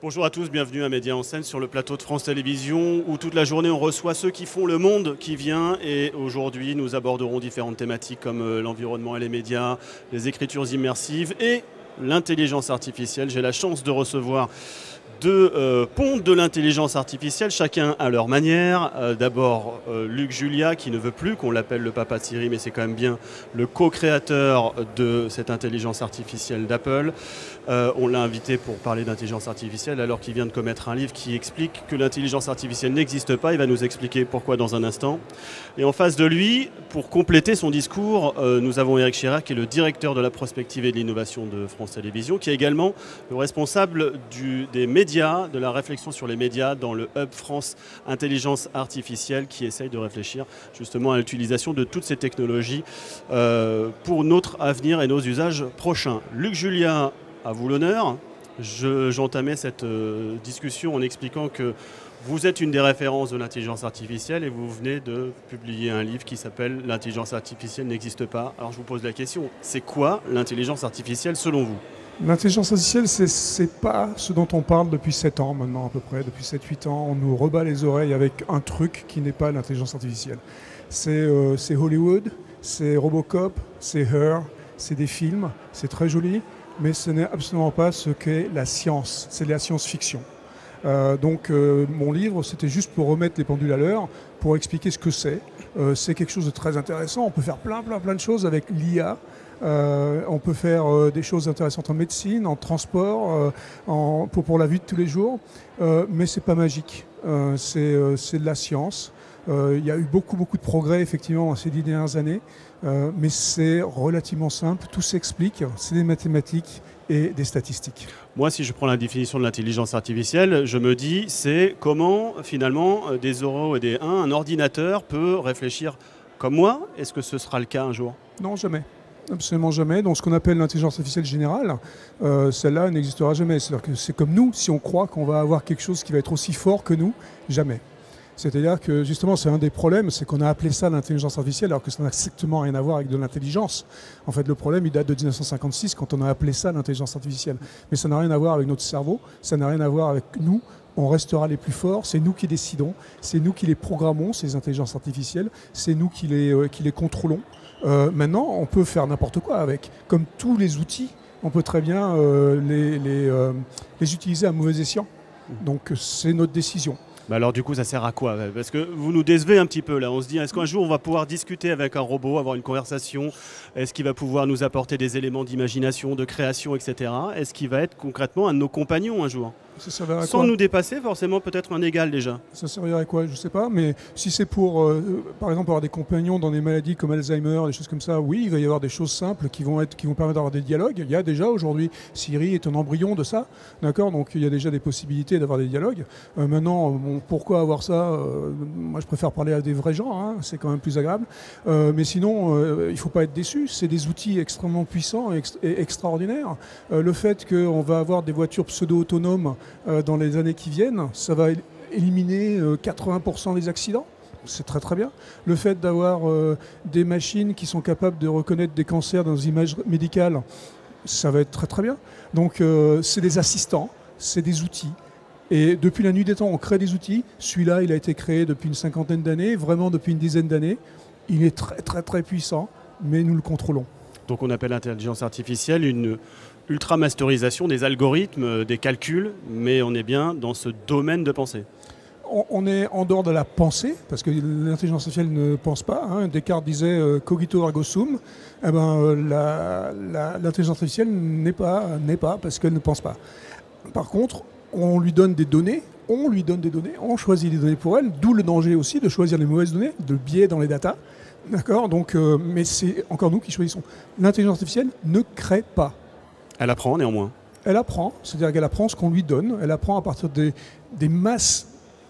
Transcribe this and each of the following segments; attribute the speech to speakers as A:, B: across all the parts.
A: Bonjour à tous, bienvenue à Média en scène sur le plateau de France Télévisions où toute la journée on reçoit ceux qui font le monde qui vient, et aujourd'hui nous aborderons différentes thématiques comme l'environnement et les médias, les écritures immersives et l'intelligence artificielle. J'ai la chance de recevoir deux pontes de l'intelligence artificielle, chacun à leur manière. D'abord Luc Julia, qui ne veut plus qu'on l'appelle le papa de Siri, mais c'est quand même bien le co-créateur de cette intelligence artificielle d'Apple. On l'a invité pour parler d'intelligence artificielle alors qu'il vient de commettre un livre qui explique que l'intelligence artificielle n'existe pas. Il va nous expliquer pourquoi dans un instant. Et en face de lui, pour compléter son discours, nous avons Éric Schérrer, qui est le directeur de la prospective et de l'innovation de France Télévisions, qui est également le responsable des médias, de la réflexion sur les médias dans le Hub France Intelligence Artificielle, qui essaye de réfléchir justement à l'utilisation de toutes ces technologies pour notre avenir et nos usages prochains. Luc Julia, à vous l'honneur. J'entamais cette discussion en expliquant que vous êtes une des références de l'intelligence artificielle et vous venez de publier un livre qui s'appelle « L'intelligence artificielle n'existe pas ». Alors je vous pose la question, c'est quoi l'intelligence artificielle selon vous ?
B: L'intelligence artificielle, c'est pas ce dont on parle depuis 7 ans maintenant à peu près. Depuis 7-8 ans, on nous rebat les oreilles avec un truc qui n'est pas l'intelligence artificielle. C'est Hollywood, c'est Robocop, c'est Her, c'est des films, c'est très joli, mais ce n'est absolument pas ce qu'est la science, c'est la science-fiction. Donc mon livre, c'était juste pour remettre les pendules à l'heure, pour expliquer ce que c'est. C'est quelque chose de très intéressant, on peut faire plein de choses avec l'IA. On peut faire des choses intéressantes en médecine, en transport, pour la vie de tous les jours, mais c'est pas magique, c'est de la science. Il y a eu beaucoup de progrès effectivement ces 10 dernières années, mais c'est relativement simple, tout s'explique, c'est des mathématiques et des statistiques.
A: Moi, si je prends la définition de l'intelligence artificielle, je me dis c'est comment finalement des 0 et des 1, un ordinateur peut réfléchir comme moi. Est-ce que ce sera le cas un jour ?
B: Non, jamais. Absolument jamais. Donc ce qu'on appelle l'intelligence artificielle générale, celle-là n'existera jamais. C'est-à-dire que c'est comme nous, si on croit qu'on va avoir quelque chose qui va être aussi fort que nous, jamais. C'est-à-dire que justement c'est un des problèmes, c'est qu'on a appelé ça l'intelligence artificielle alors que ça n'a strictement rien à voir avec de l'intelligence. En fait le problème il date de 1956 quand on a appelé ça l'intelligence artificielle. Mais ça n'a rien à voir avec notre cerveau, ça n'a rien à voir avec nous. On restera les plus forts, c'est nous qui décidons, c'est nous qui les programmons, ces intelligences artificielles, c'est nous qui les contrôlons. Maintenant, on peut faire n'importe quoi avec. Comme tous les outils, on peut très bien les utiliser à mauvais escient. Donc c'est notre décision.
A: Bah alors du coup ça sert à quoi ? Parce que vous nous décevez un petit peu là, on se dit est-ce qu'un jour on va pouvoir discuter avec un robot, avoir une conversation ? Est-ce qu'il va pouvoir nous apporter des éléments d'imagination, de création, etc. Est-ce qu'il va être concrètement un de nos compagnons un jour ?
B: Ça servirait à
A: Sans
B: quoi ?
A: nous dépasser, forcément peut-être un égal déjà.
B: Ça servirait à quoi ? Je ne sais pas, mais si c'est pour, par exemple, avoir des compagnons dans des maladies comme Alzheimer, des choses comme ça, oui, il va y avoir des choses simples qui vont permettre d'avoir des dialogues. Il y a déjà aujourd'hui, Siri est un embryon de ça, d'accord ? Donc il y a déjà des possibilités d'avoir des dialogues. Maintenant, bon, pourquoi avoir ça ? Moi, je préfère parler à des vrais gens, hein, c'est quand même plus agréable. Mais sinon, il ne faut pas être déçu. C'est des outils extrêmement puissants et extraordinaires. Le fait qu'on va avoir des voitures pseudo-autonomes dans les années qui viennent, ça va éliminer 80% des accidents. C'est très bien. Le fait d'avoir des machines qui sont capables de reconnaître des cancers dans des images médicales, ça va être très bien. Donc c'est des assistants, c'est des outils. Et depuis la nuit des temps, on crée des outils. Celui-là, il a été créé depuis une 50aine d'années, vraiment depuis une dizaine d'années. Il est très puissant, mais nous le contrôlons.
A: Donc on appelle l'intelligence artificielle une ultra-masterisation des algorithmes, des calculs, mais on est bien dans ce domaine de pensée.
B: On est en dehors de la pensée, parce que l'intelligence artificielle ne pense pas. Hein. Descartes disait cogito ergo sum. Eh ben, l'intelligence artificielle n'est pas, parce qu'elle ne pense pas. Par contre, on lui donne des données, on choisit les données pour elle, d'où le danger aussi de choisir les mauvaises données, de biais dans les datas. D'accord ? Donc, mais c'est encore nous qui choisissons. L'intelligence artificielle ne crée pas.
A: Elle apprend néanmoins.
B: Elle apprend, c'est-à-dire qu'elle apprend ce qu'on lui donne, elle apprend à partir des masses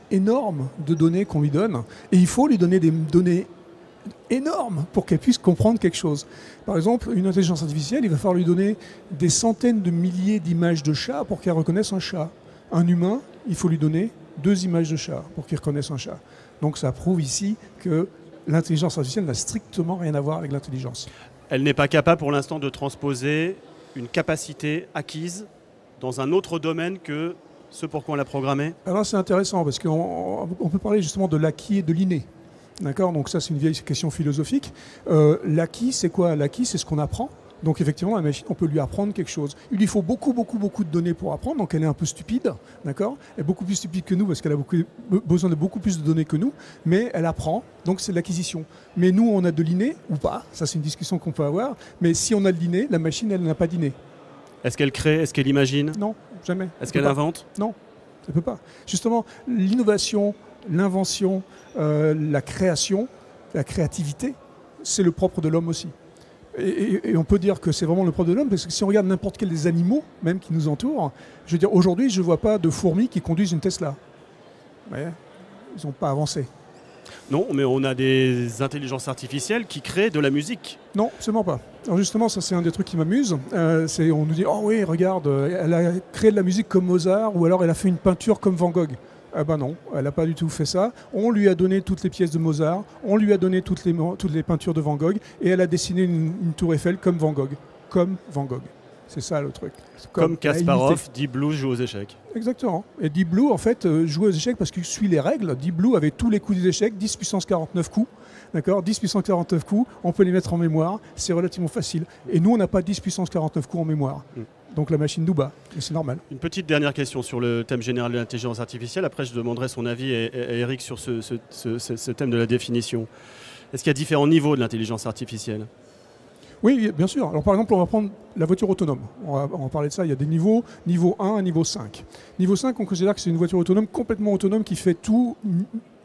B: énormes de données qu'on lui donne, et il faut lui donner des données énormes pour qu'elle puisse comprendre quelque chose. Par exemple, une intelligence artificielle, il va falloir lui donner des centaines de milliers d'images de chats pour qu'elle reconnaisse un chat. Un humain, il faut lui donner 2 images de chat pour qu'il reconnaisse un chat. Donc ça prouve ici que l'intelligence artificielle n'a strictement rien à voir avec l'intelligence.
A: Elle n'est pas capable pour l'instant de transposer une capacité acquise dans un autre domaine que Ce pourquoi on l'a programmé?
B: Alors c'est intéressant parce qu'on peut parler justement de l'acquis et de l'inné. D'accord? Donc ça c'est une vieille question philosophique. L'acquis c'est quoi? L'acquis c'est ce qu'on apprend. Donc effectivement la machine on peut lui apprendre quelque chose. Il lui faut beaucoup de données pour apprendre, donc elle est un peu stupide, d'accord? Elle est beaucoup plus stupide que nous parce qu'elle a besoin de beaucoup plus de données que nous, mais elle apprend, donc c'est de l'acquisition. Mais nous on a de l'inné ou pas, ça c'est une discussion qu'on peut avoir, mais si on a de l'inné, la machine elle n'a pas d'inné.
A: Est-ce qu'elle crée? Est-ce qu'elle imagine?
B: Non, jamais.
A: Est-ce qu'elle invente?
B: Non, ça ne peut pas. Justement, l'innovation, l'invention, la création, la créativité, c'est le propre de l'homme aussi. Et on peut dire que c'est vraiment le propre de l'homme, parce que si on regarde n'importe quel des animaux, même qui nous entourent, je veux dire, aujourd'hui, je ne vois pas de fourmis qui conduisent une Tesla. Vous voyez, ils n'ont pas avancé.
A: Non, mais on a des intelligences artificielles qui créent de la musique.
B: Non, absolument pas. Alors justement, ça c'est un des trucs qui m'amuse. On nous dit, oh oui, regarde, elle a créé de la musique comme Mozart, ou alors elle a fait une peinture comme Van Gogh. Ah ben non, elle n'a pas du tout fait ça. On lui a donné toutes les pièces de Mozart, on lui a donné toutes les peintures de Van Gogh, et elle a dessiné une tour Eiffel comme Van Gogh. Comme Van Gogh. C'est ça le truc.
A: Comme Kasparov, Deep Blue joue aux échecs.
B: Exactement. Et Deep Blue, en fait, joue aux échecs parce qu'il suit les règles. Deep Blue avait tous les coups des échecs, 10 puissance 49 coups. D'accord, 10 puissance 49 coups, on peut les mettre en mémoire, c'est relativement facile. Et nous, on n'a pas 10 puissance 49 coups en mémoire. Donc la machine nous bat, et c'est normal.
A: Une petite dernière question sur le thème général de l'intelligence artificielle. Après, je demanderai son avis à Eric sur ce thème de la définition. Est-ce qu'il y a différents niveaux de l'intelligence artificielle?
B: Oui, bien sûr. Alors par exemple, on va prendre la voiture autonome. On va parler de ça. Il y a des niveaux, niveau 1 à niveau 5. Niveau 5, on considère que c'est une voiture autonome, complètement autonome, qui fait tout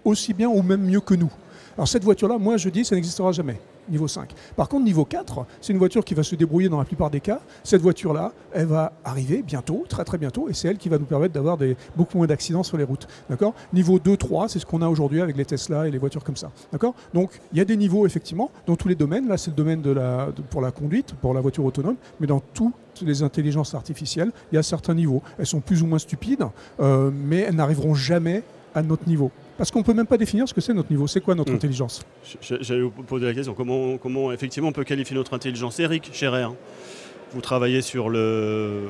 B: aussi bien ou même mieux que nous. Alors cette voiture-là, moi je dis, ça n'existera jamais, niveau 5. Par contre, niveau 4, c'est une voiture qui va se débrouiller dans la plupart des cas. Cette voiture-là, elle va arriver bientôt, très très bientôt, et c'est elle qui va nous permettre d'avoir beaucoup moins d'accidents sur les routes. D'accord ? Niveau 2, 3, c'est ce qu'on a aujourd'hui avec les Tesla et les voitures comme ça. D'accord ? Donc il y a des niveaux effectivement dans tous les domaines. Là, c'est le domaine pour la conduite, pour la voiture autonome, mais dans toutes les intelligences artificielles, il y a certains niveaux. Elles sont plus ou moins stupides, mais elles n'arriveront jamais à notre niveau. Parce qu'on ne peut même pas définir ce que c'est notre niveau. C'est quoi notre intelligence?
A: J'allais vous poser la question. Comment effectivement on peut qualifier notre intelligence? Eric Scherer, vous travaillez sur le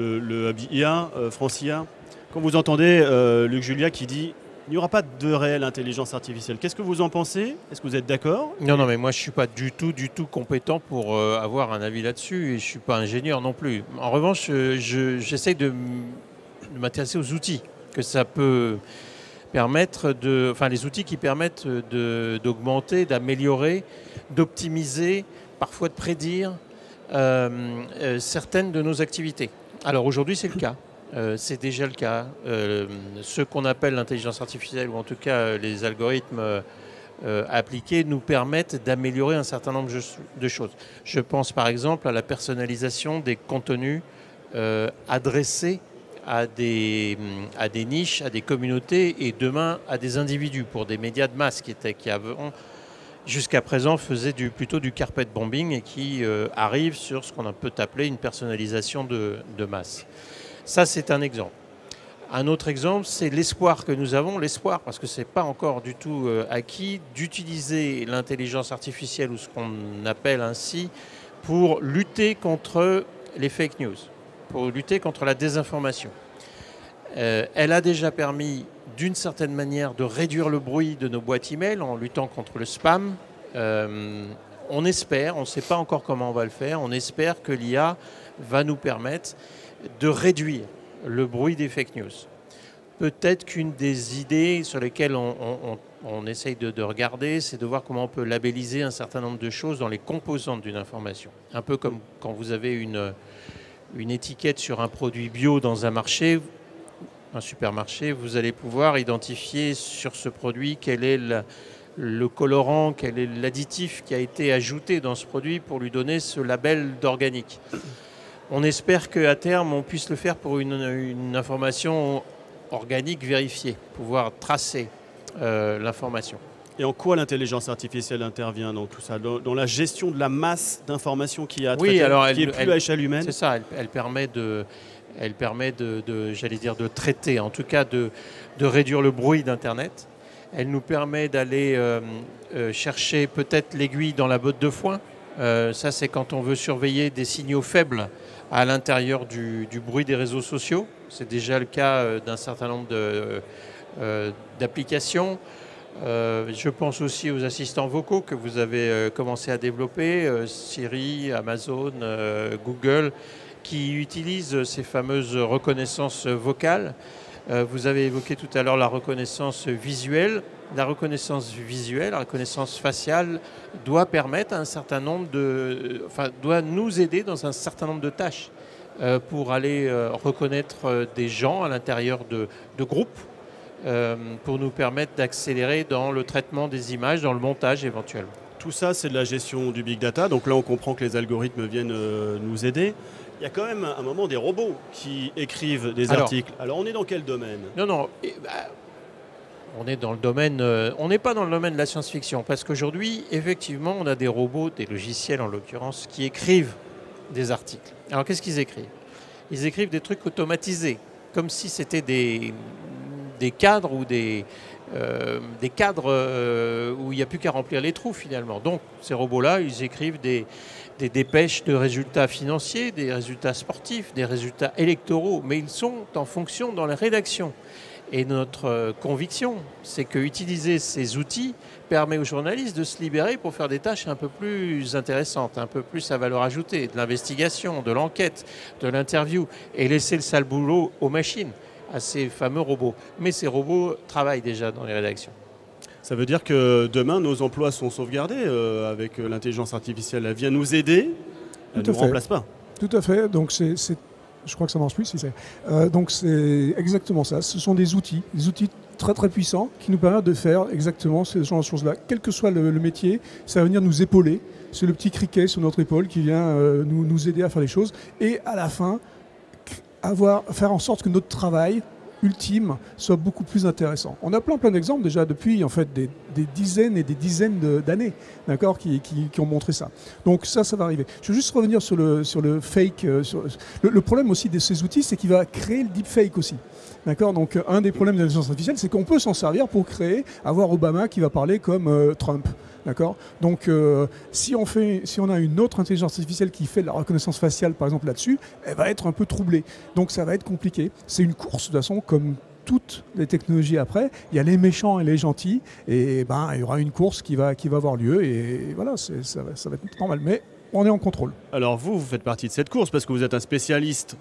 A: hub IA, France IA. Quand vous entendez Luc Julia qui dit il n'y aura pas de réelle intelligence artificielle, qu'est-ce que vous en pensez? Est-ce que vous êtes d'accord?
C: Non, mais moi je ne suis pas du tout compétent pour avoir un avis là-dessus et je ne suis pas ingénieur non plus. En revanche, j'essaie de m'intéresser aux outils que ça peut permettre les outils qui permettent d'augmenter, d'améliorer, d'optimiser, parfois de prédire certaines de nos activités. Alors aujourd'hui, c'est le cas. C'est déjà le cas. Ce qu'on appelle l'intelligence artificielle, ou en tout cas les algorithmes appliqués, nous permettent d'améliorer un certain nombre de choses. Je pense par exemple à la personnalisation des contenus adressés à des niches, à des communautés et demain à des individus pour des médias de masse qui avant, jusqu'à présent, faisaient plutôt du carpet bombing et qui arrivent sur ce qu'on peut appeler une personnalisation de masse. Ça, c'est un exemple. Un autre exemple, c'est l'espoir que nous avons, parce que ce n'est pas encore du tout acquis, d'utiliser l'intelligence artificielle ou ce qu'on appelle ainsi pour lutter contre les fake news, pour lutter contre la désinformation. Elle a déjà permis, d'une certaine manière, de réduire le bruit de nos boîtes email en luttant contre le spam. On espère, on ne sait pas encore comment on va le faire, on espère que l'IA va nous permettre de réduire le bruit des fake news. Peut-être qu'une des idées sur lesquelles on essaye de regarder, c'est de voir comment on peut labelliser un certain nombre de choses dans les composantes d'une information. Un peu comme quand vous avez une étiquette sur un produit bio dans un marché, un supermarché, vous allez pouvoir identifier sur ce produit quel est le colorant, quel est l'additif qui a été ajouté dans ce produit pour lui donner ce label d'organique. On espère qu'à terme, on puisse le faire pour une information organique vérifiée, pouvoir tracer l'information.
A: Et en quoi l'intelligence artificielle intervient dans tout ça? Dans la gestion de la masse d'informations qui est à traiter, qui est plus à échelle humaine?
C: C'est ça, elle permet j'allais dire, de traiter, en tout cas de réduire le bruit d'Internet. Elle nous permet d'aller chercher peut-être l'aiguille dans la botte de foin. Ça, c'est quand on veut surveiller des signaux faibles à l'intérieur du bruit des réseaux sociaux. C'est déjà le cas d'un certain nombre d'applications. Je pense aussi aux assistants vocaux que vous avez commencé à développer, Siri, Amazon, Google, qui utilisent ces fameuses reconnaissances vocales. Vous avez évoqué tout à l'heure la reconnaissance visuelle. La reconnaissance visuelle, la reconnaissance faciale doit permettre un certain nombre doit nous aider dans un certain nombre de tâches pour aller reconnaître des gens à l'intérieur de groupes, pour nous permettre d'accélérer dans le traitement des images, dans le montage éventuellement.
A: Tout ça, c'est de la gestion du big data. Donc là, on comprend que les algorithmes viennent nous aider. Il y a quand même un moment des robots qui écrivent des articles. Alors, on est dans quel domaine?
C: Non. On est dans le domaine. On n'est pas dans le domaine de la science-fiction parce qu'aujourd'hui, effectivement, on a des robots, des logiciels en l'occurrence, qui écrivent des articles. Alors, qu'est-ce qu'ils écrivent? Ils écrivent des trucs automatisés, comme si c'était des cadres ou des cadres où il n'y a plus qu'à remplir les trous finalement. Donc ces robots-là, ils écrivent des dépêches de résultats financiers, des résultats sportifs, des résultats électoraux, mais ils sont en fonction dans la rédaction. Et notre conviction, c'est qu'utiliser ces outils permet aux journalistes de se libérer pour faire des tâches un peu plus intéressantes, un peu plus à valeur ajoutée, de l'investigation, de l'enquête, de l'interview, et laisser le sale boulot aux machines, à ces fameux robots. Mais ces robots travaillent déjà dans les rédactions.
A: Ça veut dire que demain, nos emplois sont sauvegardés avec l'intelligence artificielle. Elle vient nous aider, elle ne nous remplace pas.
B: Tout à fait. Donc je crois que ça ne marche plus. Si donc c'est exactement ça. Ce sont des outils très très puissants qui nous permettent de faire exactement ce genre de choses-là. Quel que soit le métier, ça va venir nous épauler. C'est le petit criquet sur notre épaule qui vient nous aider à faire les choses. Et à la fin, faire en sorte que notre travail ultime soit beaucoup plus intéressant. On a plein d'exemples déjà depuis en fait des dizaines et des dizaines d'années, d'accord, qui ont montré ça. Donc ça va arriver. Je veux juste revenir sur le fake. Le problème aussi de ces outils, c'est qu'il va créer le deepfake aussi. D'accord. Donc un des problèmes de l'intelligence artificielle, c'est qu'on peut s'en servir pour avoir Obama qui va parler comme Trump. D'accord. Donc, si on a une autre intelligence artificielle qui fait de la reconnaissance faciale, par exemple, là-dessus, elle va être un peu troublée. Donc, ça va être compliqué. C'est une course, de toute façon, comme toutes les technologies après. Il y a les méchants et les gentils. Et il y aura une course qui va avoir lieu. Et voilà, ça va être normal. Mais on est en contrôle.
A: Alors, vous faites partie de cette course parce que vous êtes un spécialiste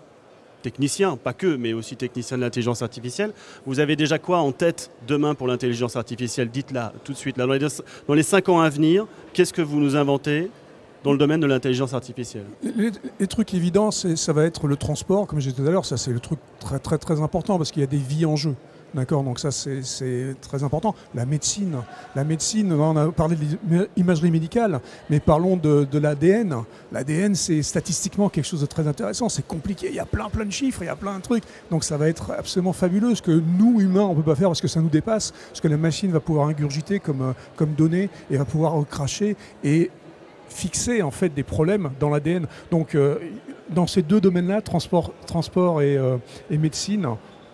A: technicien, pas que, mais aussi technicien de l'intelligence artificielle. Vous avez déjà quoi en tête demain pour l'intelligence artificielle? Dites-la tout de suite. Là, dans les 5 ans à venir, qu'est-ce que vous nous inventez dans le domaine de l'intelligence artificielle?
B: Les trucs évidents, ça va être le transport, comme je disais tout à l'heure. Ça, c'est le truc très, très, très important parce qu'il y a des vies en jeu. D'accord, donc ça c'est très important. La médecine, on a parlé de l'imagerie médicale, mais parlons de l'ADN. L'ADN, c'est statistiquement quelque chose de très intéressant. C'est compliqué, il y a plein de chiffres, il y a plein de trucs. Donc ça va être absolument fabuleux. Ce que nous, humains, on ne peut pas faire parce que ça nous dépasse. Ce que la machine va pouvoir ingurgiter comme données et va pouvoir recracher et fixer en fait des problèmes dans l'ADN. Donc dans ces deux domaines-là, transport et médecine,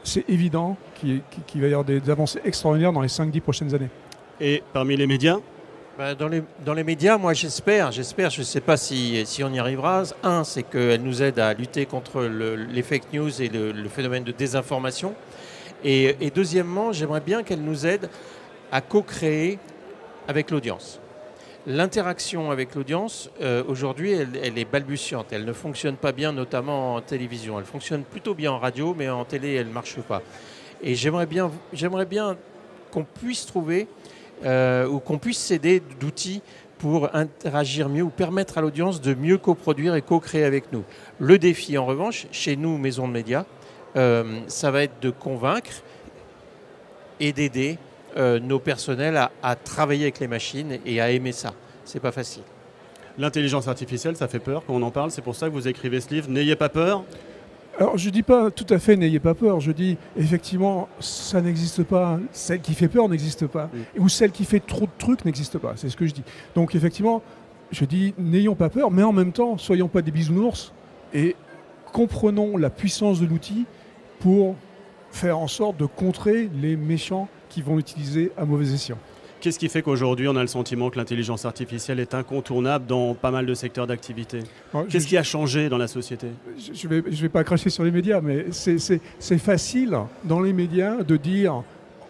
B: c'est évident qu'il va y avoir des avancées extraordinaires dans les 5-10 prochaines années.
A: Et parmi les médias?
C: Dans les médias, moi j'espère, je ne sais pas si on y arrivera. Un, c'est qu'elle nous aide à lutter contre les fake news et le phénomène de désinformation. Et deuxièmement, j'aimerais bien qu'elle nous aide à co-créer avec l'audience. L'interaction avec l'audience, aujourd'hui, elle est balbutiante. Elle ne fonctionne pas bien, notamment en télévision. Elle fonctionne plutôt bien en radio, mais en télé, elle ne marche pas. Et j'aimerais bien qu'on puisse trouver ou qu'on puisse s'aider d'outils pour interagir mieux ou permettre à l'audience de mieux coproduire et co-créer avec nous. Le défi, en revanche, chez nous, maison de médias, ça va être de convaincre et d'aider nos personnels à travailler avec les machines et à aimer ça. C'est pas facile.
A: L'intelligence artificielle, ça fait peur quand on en parle. C'est pour ça que vous écrivez ce livre. N'ayez pas peur.
B: Alors je dis pas tout à fait n'ayez pas peur. Je dis effectivement ça n'existe pas. Celle qui fait peur n'existe pas. Ou celle qui fait trop de trucs n'existe pas. C'est ce que je dis. Donc effectivement, je dis n'ayons pas peur, mais en même temps, soyons pas des bisounours et comprenons la puissance de l'outil pour faire en sorte de contrer les méchants qui vont l'utiliser à mauvais escient.
A: Qu'est-ce qui fait qu'aujourd'hui on a le sentiment que l'intelligence artificielle est incontournable dans pas mal de secteurs d'activité? Qu'est-ce qui a changé dans la société?
B: Je vais pas cracher sur les médias, mais c'est facile dans les médias de dire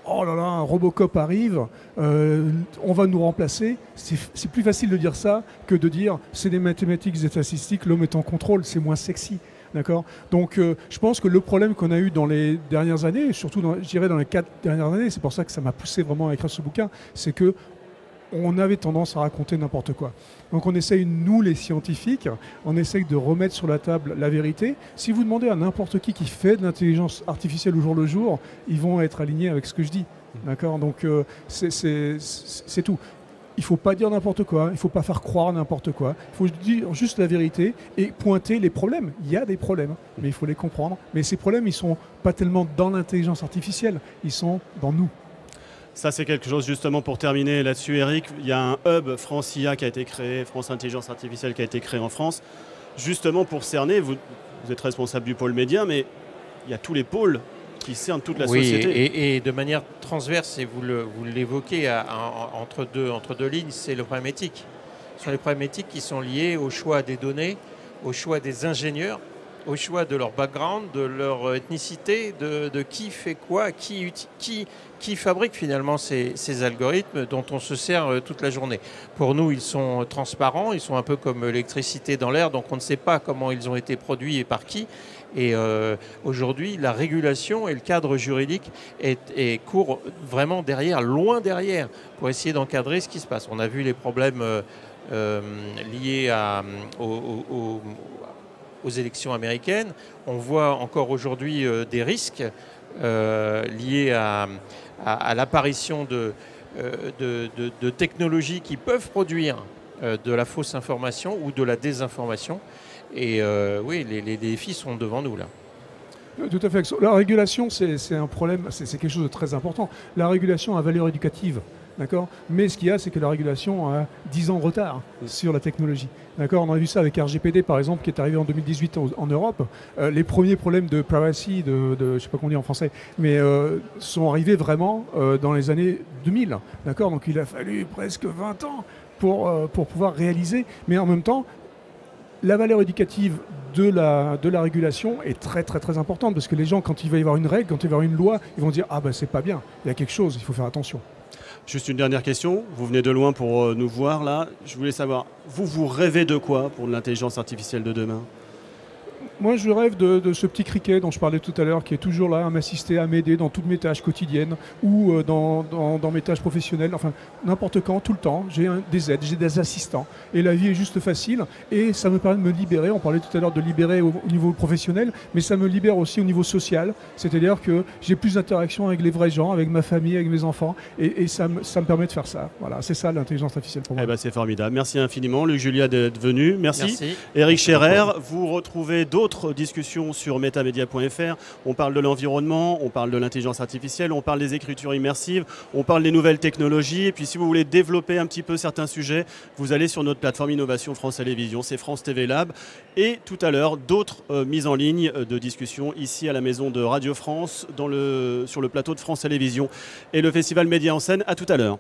B: oh là là, un Robocop arrive, on va nous remplacer. C'est plus facile de dire ça que de dire c'est des mathématiques, des statistiques, l'homme est en contrôle, c'est moins sexy. D'accord. Donc je pense que le problème qu'on a eu dans les dernières années, surtout je dirais dans les 4 dernières années, c'est pour ça que ça m'a poussé vraiment à écrire ce bouquin, c'est que on avait tendance à raconter n'importe quoi. Donc on essaye, nous les scientifiques, on essaye de remettre sur la table la vérité. Si vous demandez à n'importe qui fait de l'intelligence artificielle au jour le jour, ils vont être alignés avec ce que je dis. D'accord. Donc c'est tout. Il ne faut pas dire n'importe quoi, il ne faut pas faire croire n'importe quoi. Il faut dire juste la vérité et pointer les problèmes. Il y a des problèmes, mais il faut les comprendre. Mais ces problèmes, ils ne sont pas tellement dans l'intelligence artificielle, ils sont dans nous.
A: Ça, c'est quelque chose, justement, pour terminer là-dessus, Eric. Il y a un hub France IA qui a été créé, France Intelligence Artificielle qui a été créé en France, justement pour cerner, vous êtes responsable du pôle média, mais il y a tous les pôles qui cernent toute la société.
C: Et de manière transverse, et vous l'évoquez entre deux lignes, c'est le problème éthique. Ce sont les problèmes éthiques qui sont liés au choix des données, au choix des ingénieurs, au choix de leur background, de leur ethnicité, de qui fait quoi, qui fabrique finalement ces algorithmes dont on se sert toute la journée. Pour nous, ils sont transparents, ils sont un peu comme l'électricité dans l'air, donc on ne sait pas comment ils ont été produits et par qui. Et aujourd'hui, la régulation et le cadre juridique court vraiment derrière, loin derrière, pour essayer d'encadrer ce qui se passe. On a vu les problèmes liés aux élections américaines. On voit encore aujourd'hui des risques liés à l'apparition de technologies qui peuvent produire de la fausse information ou de la désinformation. Et oui, les défis sont devant nous là.
B: Tout à fait. La régulation, c'est un problème, c'est quelque chose de très important. La régulation a valeur éducative. D'accord. Mais ce qu'il y a, c'est que la régulation a 10 ans de retard sur la technologie. D'accord. On a vu ça avec RGPD, par exemple, qui est arrivé en 2018 en Europe. Les premiers problèmes de privacy, je ne sais pas comment on dit en français, mais sont arrivés vraiment dans les années 2000. D'accord. Donc il a fallu presque 20 ans pour pouvoir réaliser. Mais en même temps, la valeur éducative de la régulation est très très très importante parce que les gens, quand il va y avoir une règle, quand il va y avoir une loi, ils vont dire « Ah ben c'est pas bien, il y a quelque chose, il faut faire attention ».
A: Juste une dernière question, vous venez de loin pour nous voir là, je voulais savoir, vous rêvez de quoi pour l'intelligence artificielle de demain?
B: Moi, je rêve de ce petit criquet dont je parlais tout à l'heure, qui est toujours là à m'assister, à m'aider dans toutes mes tâches quotidiennes ou dans mes tâches professionnelles. Enfin, n'importe quand, tout le temps, j'ai des aides, j'ai des assistants. Et la vie est juste facile et ça me permet de me libérer. On parlait tout à l'heure de libérer au niveau professionnel, mais ça me libère aussi au niveau social. C'est-à-dire que j'ai plus d'interaction avec les vrais gens, avec ma famille, avec mes enfants. Et ça me permet de faire ça. Voilà, c'est ça l'intelligence artificielle pour moi.
A: Eh ben, c'est formidable. Merci infiniment, Luc Julia, d'être venu. Merci. Eric Scherer, vous retrouvez d'autres discussions sur metamedia.fr. On parle de l'environnement, on parle de l'intelligence artificielle, on parle des écritures immersives, on parle des nouvelles technologies. Et puis si vous voulez développer un petit peu certains sujets, vous allez sur notre plateforme Innovation France Télévisions, c'est France TV Lab. Et tout à l'heure, d'autres mises en ligne de discussions ici à la maison de Radio France, sur le plateau de France Télévisions et le festival Média en scène. À tout à l'heure.